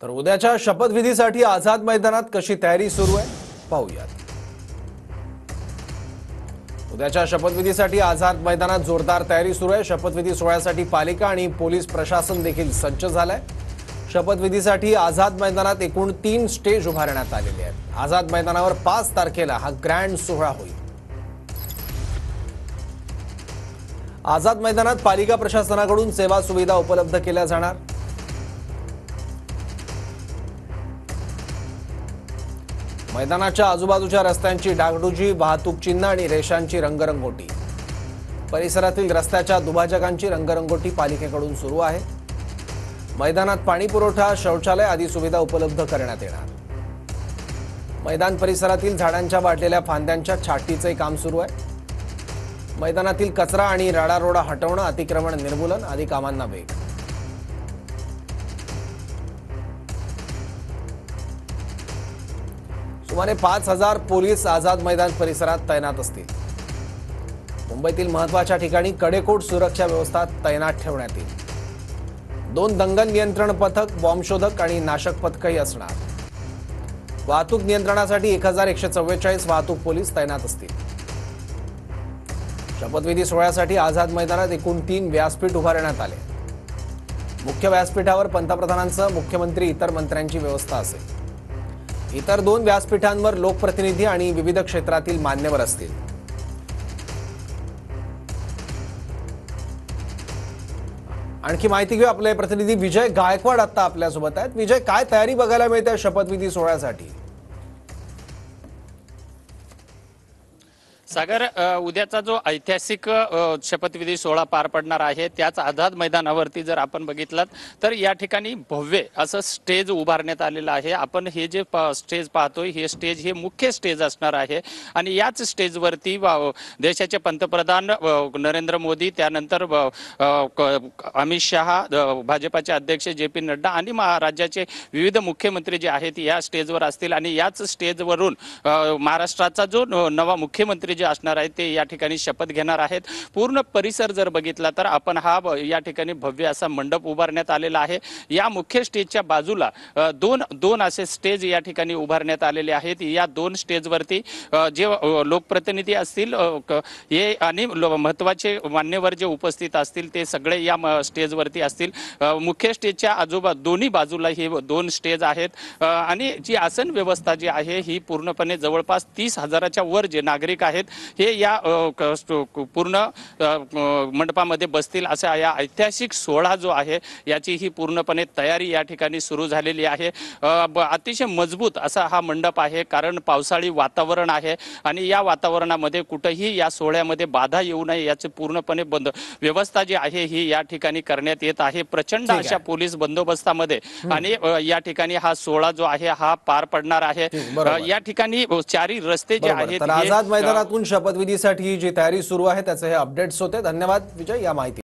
तर उद्याच्या शपथविधीसाठी आझाद मैदानात कशी तयारी सुरू आहे पाहूयात। उद्याच्या शपथविधीसाठी आझाद मैदानात जोरदार तयारी सुरू आहे। शपथविधी सोहळ्यासाठी पालिका आणि पोलीस प्रशासन देखील सज्ज झालंय। शपथविधीसाठी आझाद मैदानात एकूण 3 स्टेज उभारण्यात आलेले आहेत। आझाद मैदानावर 5 तारखेला हा ग्रँड सोहळा होईल। आझाद मैदानात पालिका प्रशासनाकडून सेवा सुविधा उपलब्ध केल्या जाणार। मैदानाच्या आजूबाजूच्या रस्त्यांची डागडुजी, वाहतूक चिन्ह आणि रेषांची रंगरंगोटी, परिसरातील रस्त्याच्या दुभाजकांची रंगरंगोटी पालिकेकडून सुरू आहे। मैदानात पाणी पुरवठा, शौचालय आदी सुविधा उपलब्ध करण्यात येणार। मैदान परिसरातील झाडांच्या वाढलेल्या फांद्यांच्या छाटणीचे काम सुरू आहे। मैदानातील कचरा आणि राडारोडा हटवणं, अतिक्रमण निर्मूलन आदी कामांना वेग। सुमारे 5000 पोलीस आझाद मैदान परिसरात तैनात असतील। मुंबईतील महत्त्वाच्या ठिकाणी कडेकोट सुरक्षा व्यवस्था तैनात ठेवण्यात येईल। 2 दंगल नियंत्रण पथक, बॉम्बशोधक आणि नाशक पथकही असणार। वाहतूक नियंत्रणासाठी 1144 वाहतूक पोलीस तैनात असतील। शपथविधी सोहळ्यासाठी आझाद मैदानात एकूण 3 व्यासपीठ उभारण्यात आले। मुख्य व्यासपीठावर पंतप्रधानांसह मुख्यमंत्री, इतर मंत्र्यांची व्यवस्था असेल। इतर 2 व्यासपीठांवर लोकप्रतिनिधी आणि विविध क्षेत्रातील मान्यवर असतील। आणखी माहिती घेऊ, आपले प्रतिनिधी विजय गायकवाड आता आपल्यासोबत आहेत। विजय, काय तयारी बघायला मिळते शपथविधी सोहळ्यासाठी? सागर, उद्याचा जो ऐतिहासिक शपथविधी सोहळा पार पडणार आहे त्याच आझाद मैदानावरती जर आपण बघितलात तर या ठिकाणी भव्य असं स्टेज उभारण्यात आलेलं आहे। आपण हे जे स्टेज पाहतोय हे स्टेज हे मुख्य स्टेज असणार आहे आणि याच स्टेजवरती देशाचे पंतप्रधान नरेंद्र मोदी, त्यानंतर अमित शहा, भाजपाचे अध्यक्ष JP नड्डा आणि राज्याचे विविध मुख्यमंत्री जे आहेत या स्टेजवर असतील आणि याच स्टेजवरून महाराष्ट्राचा जो नवा मुख्यमंत्री असणार आहे ते या ठिकाणी शपथ घेणार आहेत। पूर्ण परिसर जर बघितला तर आपण हा या ठिकाणी भव्य असा मंडप उभारण्यात आलेला आहे। या मुख्य स्टेजच्या बाजूला दोन असे स्टेज या ठिकाणी उभारण्यात आलेले आहेत। या 2 स्टेजवरती जे लोकप्रतिनिधी असतील हे आणि महत्त्वाचे मान्यवर जे उपस्थित असतील ते सगळे या स्टेजवरती असतील। मुख्य स्टेजच्या दोन्ही बाजूला हे 2 स्टेज आहेत आणि जी आसन व्यवस्था जी आहे ही पूर्णपणे जवळपास 30,000च्या वर जे नागरिक आहेत हे या पूर्ण मंडपामध्ये बसतील असा या ऐतिहासिक सोहळा जो आहे याची ही पूर्णपणे तयारी या ठिकाणी सुरू झालेली आहे। अतिशय मजबूत असा हा मंडप आहे, कारण पावसाळी वातावरण आहे आणि या वातावरणामध्ये कुठेही या सोहळ्यामध्ये बाधा येऊ नये याची पूर्णपणे व्यवस्था जी आहे ही या ठिकाणी करण्यात येत आहे। प्रचंड अशा पोलीस बंदोबस्तामध्ये आणि या ठिकाणी हा सोहळा जो आहे हा पार पडणार आहे। या ठिकाणी 4 रस्ते जे आहेत आझाद मैदानातून शपथविधीसाठी जी तयारी सुरू आहे त्याचे हे अपडेट्स होते। धन्यवाद विजय या माहिती